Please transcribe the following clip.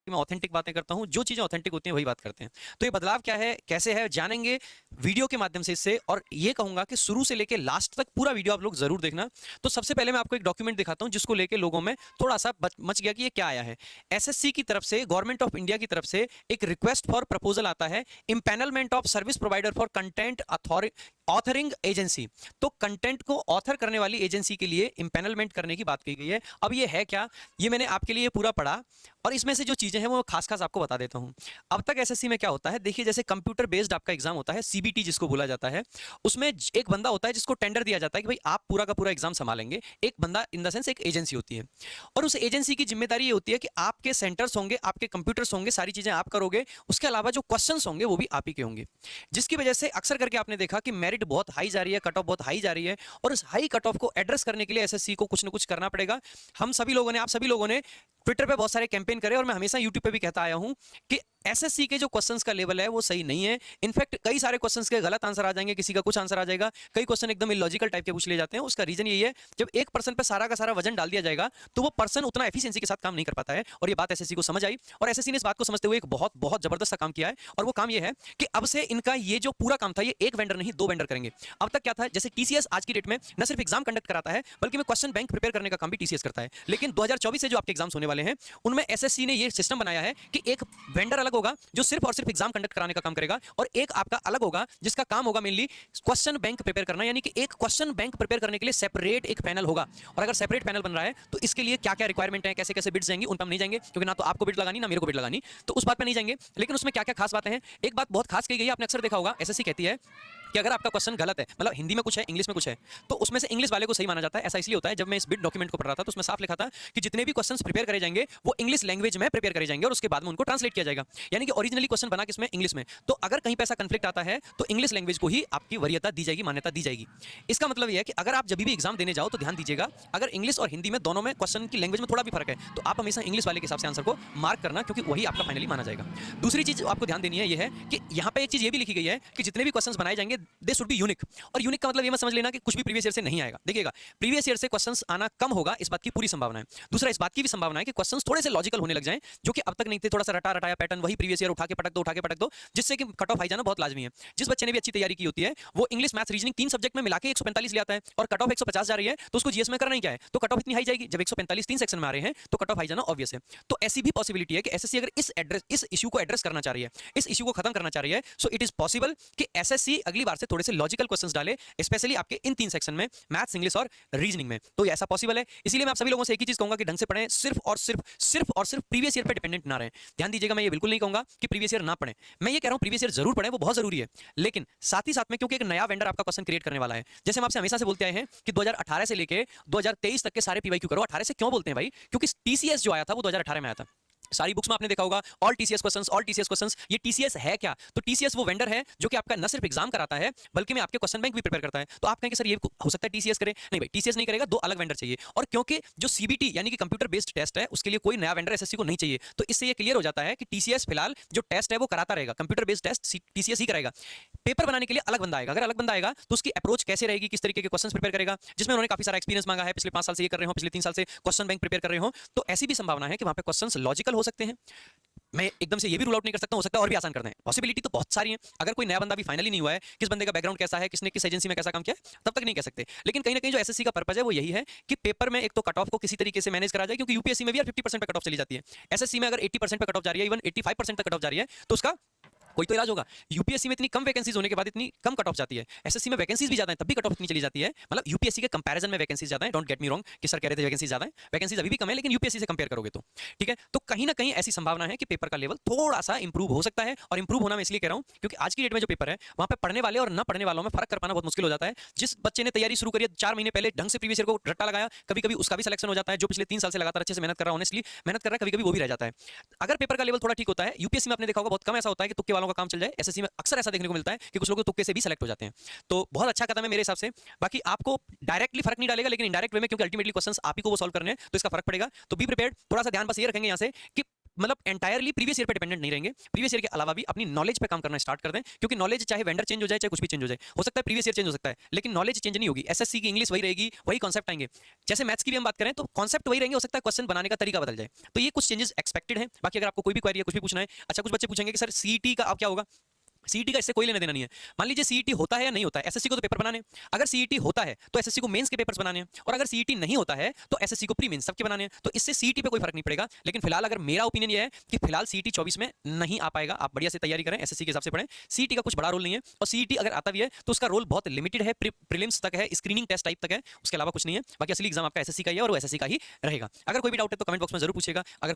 मैं ऑथेंटिक बातें करता हूं, जो चीजें ऑथेंटिक होती हैं वही बात करते हैं। तो ये बदलाव क्या है, कैसे है, जानेंगे वीडियो के माध्यम से इससे। और ये कहूंगा कि शुरू से लेकर लास्ट तक पूरा वीडियो आप लोग जरूर देखना। तो सबसे पहले मैं आपको एक डॉक्यूमेंट दिखाता हूं जिसको लेकर लोगों में थोड़ा सा मच गया कि ये क्या आया है। एसएससी की तरफ से, गवर्नमेंट ऑफ इंडिया की तरफ से एक रिक्वेस्ट फॉर प्रपोजल आता है, empanelment of service provider for content authoring agency. तो कंटेंट को ऑथर करने वाली एजेंसी के लिए इंपैनलमेंट करने की बात की गई है। अब ये है क्या, ये मैंने आपके लिए पूरा पढ़ा और इसमें से जो चीजें हैं वो खास खास आपको बता देता हूं। अब तक एसएससी में क्या होता है, देखिए जैसे कंप्यूटर बेस्ड आपका एग्जाम होता है, सीबीटी जिसको बोला जाता है, उसमें एक बंदा होता है जिसको टेंडर दिया जाता है कि भाई आप पूरा का पूरा एग्जाम संभालेंगे। एक बंदा इन द सेंस एक एजेंसी होती है, और उस एजेंसी की जिम्मेदारी ये होती है कि आपके सेंटर्स होंगे, आपके कंप्यूटर्स होंगे, सारी चीजें आप करोगे, उसके अलावा जो क्वेश्चंस होंगे वो भी आप ही के होंगे। जिसकी वजह से अक्सर करके आपने देखा कि मेरिट बहुत हाई जा रही है, कट ऑफ बहुत हाई जा रही है, और उस हाई कट ऑफ को एड्रेस करने के लिए एसएससी को कुछ ना कुछ करना पड़ेगा। हम सभी लोगों ने, आप सभी लोगों ने ट्विटर पे बहुत सारे कैंपेन करे, और मैं हमेशा यूट्यूब पे भी कहता आया हूं कि एसएससी के जो क्वेश्चंस का लेवल है वो सही नहीं है। इनफैक्ट कई सारे क्वेश्चंस के गलत आंसर आ जाएंगे, किसी का कुछ आंसर आ जाएगा, कई क्वेश्चन एकदम इलॉजिकल टाइप के पूछ लिए जाते हैं। उसका रीजन यही है, जब एक पर्सन पे सारा का सारा वजन डाल दिया जाएगा तो वो पर्सन उतना एफिशिएंसी के साथ काम नहीं कर पाता है। और ये बात एसएससी को समझ आई, और एसएससी ने इस बात को समझते हुए एक बहुत बहुत जबरदस्त काम किया है। और वो काम ये है कि अब से इनका ये जो पूरा काम था, ये एक वेंडर नहीं, दो वेंडर करेंगे। अब तक क्या था, जैसे टीसीएस आज की डेट में न सिर्फ एग्जाम कंडक्ट कराता है, बल्कि में क्वेश्चन बैंक प्रिपेयर करने का काम भी टीसीएस करता है। लेकिन 2024 से जो आपके एग्जाम्स होने वाले हैं, उनमें एसएससी ने ये सिस्टम बनाया है कि एक वेंडर अलग होगा जो सिर्फ और सिर्फ एग्जाम कंडक्ट कराने का काम करेगा, और एक आपका अलग होगा जिसका काम होगा मेनली क्वेश्चन बैंक प्रिपेयर करना। यानी कि एक क्वेश्चन बैंक प्रिपेयर करने के लिए सेपरेट एक पैनल होगा। और अगर सेपरेट पैनल बन रहा है तो इसके लिए क्या क्या रिक्वायरमेंट है, कैसे कैसे बिड्स जाएंगी, उन पर हम नहीं जाएंगे, क्योंकि ना तो आपको बिड लगानी ना मेरे को बिड लगानी, तो उस बात पर नहीं जाएंगे। लेकिन उसमें क्या क्या खास बातें हैं, एक बात बहुत खास कही गई है, आपने अक्सर देखा होगा, एसएससी कहती है कि अगर आपका क्वेश्चन गलत है, मतलब हिंदी में कुछ है, इंग्लिश में कुछ है, तो उसमें से इंग्लिश वाले को सही माना जाता है। ऐसा इसलिए होता है, जब मैं इस बिड डॉक्यूमेंट को पढ़ रहा था तो उसमें साफ लिखा था कि जितने भी क्वेश्चंस प्रिपेयर करे जाएंगे वो इंग्लिश लैंग्वेज में प्रिपेयर करे जाएंगे, और उसके बाद में उनको ट्रांसलेट किया जाएगा। यानी कि ओरिजिनली क्वेश्चन बना किसमें, इंग्लिश में। तो अगर कहीं पे ऐसा कंफ्लिक्ट आता है तो इंग्लिश लैंग्वेज को ही आपकी वरीयता दी जाएगी, मान्यता दी जाएगी। इसका मतलब यह है कि अगर आप जब भी एग्जाम देने जाओ तो ध्यान दीजिएगा, अगर इंग्लिश और हिंदी में दोनों में क्वेश्चन की लैंग्वेज में थोड़ा भी फर्क है तो आप हमेशा इंग्लिश वाले के हिसाब से आंसर को मार्क करना, क्योंकि वही आपका फाइनली माना जाएगा। दूसरी चीज आपको ध्यान देनी है, यह है कि यहाँ पे एक चीज ये भी लिखी गई है कि जितने भी क्वेश्चंस बनाए जाएंगे दे शुड बी यूनिक। और यूनिक का मतलब ये मत समझ लेना कि कुछ भी प्रीवियस ईयर से नहीं आएगा। देखिएगा, प्रीवियस ईयर से क्वेश्चंस आना कम होगा, इस बात की पूरी संभावना है। दूसरा, इस बात की भी संभावना है कि क्वेश्चंस थोड़े से लॉजिकल होने लग जाएं, जो कि अब तक नहीं थे। थोड़ा सा रटा रटाया पैटर्न, वही प्रीवियस ईयर उठा के पटक दो, जिससे कि कट ऑफ हाई जाना बहुत लाजमी है। जिस बच्चे ने भी अच्छी तैयारी की होती है वो इंग्लिश, मैथ्स, रीजनिंग तीन सब्जेक्ट में मिला के 145 ले आता है, और कट ऑफ 150 जा रही है, तो उसको जीएस में करना ही क्या है, तो कट ऑफ इतनी हाई जाएगी। जब 145 तीन सेक्शन में आ रहे हैं तो कट ऑफ हाई जाना ऑब्वियस है। तो ऐसी भी पॉसिबिलिटी है कि एसएससी अगर इस इश्यू को एड्रेस करना चाह रही है, इस इश्यू को खत्म करना चाह रही है, सो इट इज पॉसिबल कि एसएससी अगली बार से थोड़े से लॉजिकल क्वेश्चंस डाले, स्पेशली आपके इन तीन सेक्शन में, मैथ्स, इंग्लिश और रीजनिंग में। तो ऐसा पॉसिबल है। इसीलिए मैं आप सभी लोगों से एक ही चीज कहूंगा कि ढंग से पढ़ें, सिर्फ प्रीवियस ईयर पे डिपेंडेंट ना रहें। ध्यान दीजिएगा, मैं ये बिल्कुल नहीं कहूंगा कि प्रीवियस ईयर ना पढ़ें, मैं ये कह रहा हूं प्रीवियस ईयर जरूर पढ़ें, वो बहुत जरूरी है। लेकिन साथ ही साथ में, क्योंकि एक नया वेंडर आपका क्वेश्चन क्रिएट करने वाला है, जैसे हम आपसे हमेशा से बोलते आए हैं कि 2018 से लेके 2023 तक के सारे पीवाईक्यू करो। 18 से क्यों बोलते हैं भाई, क्योंकि टीसीएस जो आया था वो 2018 में आया था। सारी बुक्स में आपने देखा होगा ऑल टीसीएस क्वेश्चंस। ये टीसीएस है क्या, तो टीसीएस वो वेंडर है जो कि आपका न सिर्फ एग्जाम कराता है बल्कि में आपके क्वेश्चन बैंक भी प्रिपेयर करता है। तो आप कहेंगे सर ये हो सकता है टीसीएस करे, नहीं भाई, टीसीएस नहीं करेगा, दो अलग वेंडर चाहिए। और क्योंकि जो सीबीटी यानी कि कंप्यूटर बेस्ड टेस्ट है उसके लिए कोई नया वेंडर एसएससी को नहीं चाहिए, तो इससे ये क्लियर हो जाता है कि टीसीएस फिलहाल जो टेस्ट है वो कराता रहेगा, कंप्यूटर बेस्ड टेस्ट टीसीएस ही कराएगा। पेपर बनाने के लिए अलग बंदा आएगा। अगर अलग बंदा आएगा तो उसकी अप्रोच कैसे रहेगी, किस तरीके के क्वेश्चंस प्रिपेयर करेगा, जिसमें उन्होंने काफी सारा एक्सपीरियंस मांगा है, पिछले 5 साल से ये कर रहे हो, पिछले 3 साल से क्वेश्चन बैंक प्रिपेयर कर रहे हो, तो ऐसी भी संभावना है कि वहां पे क्वेश्चंस लॉजिकल हो सकते हैं। मैं एकदम से ये भी रूल आउट नहीं कर सकता हूं, हो सकता है और भी आसान कर दें, पॉसिबिलिटी तो बहुत सारी है। अगर कोई नया बंदा भी फाइनली नहीं हुआ है, किस बंदे का बैकग्राउंड कैसा है, किसने किस एजेंसी में कैसा काम किया है, तब तक नहीं कह सकते। लेकिन कहीं ना कहीं जो एसएससी का पर्पज है वो यही है कि पेपर में एक तो कट ऑफ को किसी तरीके से मैनेज करा जाए, क्योंकि यूपीएससी में भी यार 50% पे कट ऑफ चली जाती है। एसएससी में अगर 80% पे कट ऑफ जा रही है, इवन 85% तक कट ऑफ जा रही है, तो उसका कोई तो इलाज होगा। यूपीएससी में इतनी कम वैकेंसीज होने के बाद इतनी कम कट ऑफ जाती है, एसएससी में वैकेंसीज भी ज्यादा है तब भी कट ऑफ इतनी चली जाती है। मतलब यूपीएससी के कंपैरिजन में वैकेंसीज ज्यादा है, डोंट गेट मी रॉन्ग कि सर कह रहे थे वैकेंसीज ज्यादा है, वैकेंसीज अभी भी कम है, लेकिन यूपीएससी से कंपेयर करोगे तो ठीक है। तो कहीं ना कहीं ऐसी संभावना है कि पेपर का लेवल थोड़ा सा इंप्रूव हो सकता है, और इंप्रूव होना मैं इसलिए कह रहा हूं क्योंकि आज की डेट में जो पेपर है वहां पे पढ़ने वाले और न पढ़ने वालों में फर्क कर पाना बहुत मुश्किल हो जाता है। जिस बच्चे ने तैयारी शुरू करी है 4 महीने पहले ढंग से प्रीवियस ईयर को रट्टा लगाया, कभी कभी उसका भी सिलेक्शन हो जाता है। जो पिछले 3 साल से लगातार अच्छे से मेहनत कर रहा है, ऑनेस्टली मेहनत कर रहा है, कभी कभी वो भी रह जाता है। अगर पेपर का लेवल थोड़ा ठीक होता है, यूपीएससी में आपने देखा होगा बहुत कम ऐसा होता है कि तुक्के वालों का काम चल जाए, एसएससी में अक्सर ऐसा देखने को मिलता है कि कुछ लोग तो तुक्के से भी सेलेक्ट हो जाते हैं। तो बहुत अच्छा कदम है मेरे हिसाब से। बाकी आपको डायरेक्टली फर्क नहीं डालेगा, लेकिन इनडायरेक्ट वे में, क्योंकि अल्टीमेटली क्वेश्चंस आप ही को वो सॉल्व करने हैं, तो इसका फर्क पड़ेगा। तो बी प्रिपेयर्ड, थोड़ा सा ध्यान बस ये रखेंगे यहां से कि मतलब एंटायरली प्रीवियस ईयर पे डिपेंडेंट नहीं रहेंगे, प्रीवियस ईयर के अलावा भी अपनी नॉलेज पे काम करना स्टार्ट कर दें, क्योंकि नॉलेज चाहे वेंडर चेंज हो जाए चाहे कुछ भी चेंज हो जाए, हो सकता है प्रीवियस ईयर चेंज हो सकता है लेकिन नॉलेज चेंज नहीं होगी। एसएससी की इंग्लिश वही रहेगी, वही कॉन्सेप्ट आएंगे। जैसे मैथ्स की भी हम बात करें तो कॉन्सेप्ट वही रहेंगे, हो सकता है क्वेश्चन बनाने का तरीका बदल जाए। तो ये कुछ चेंजेस एक्सपेक्टेड है। बाकी अगर आपको कोई भी क्वेरी है, कुछ भी पूछना है, अच्छा कुछ बच्चे पूछेंगे कि सर सीईटी का अब क्या होगा, सीईटी का इससे कोई लेना देना नहीं है। मान लीजिए सीईटी होता है या नहीं होता है, एसएससी को तो पेपर बनाने हैं। अगर सीईटी होता है तो एसएससी को मेंस के पेपर्स बनाने हैं, और अगर सीईटी नहीं होता है तो एसएससी को प्री मेंस सबके बनाने हैं। तो इससे सीईटी पे कोई फर्क नहीं पड़ेगा। लेकिन फिलहाल अगर मेरा ओपिनियन ये है कि फिलहाल सीईटी 24 में नहीं आ पाएगा। आप बढ़िया से तैयारी करें, एसएससी के हिसाब से पढ़ें। सीईटी का कुछ बड़ा रोल नहीं है, और सीईटी अगर आता भी है तो उसका रोल बहुत लिमिटेड है, प्रीलिम्स तक है, स्क्रीनिंग टेस्ट टाइप तक है, उसके अलावा कुछ नहीं है। बाकी असली एग्जाम आपका एसएससी का ही है और वो एसएससी का ही रहेगा। अगर कोई भी डाउट है तो कमेंट बॉक्स में जरूर पूछेगा। अगर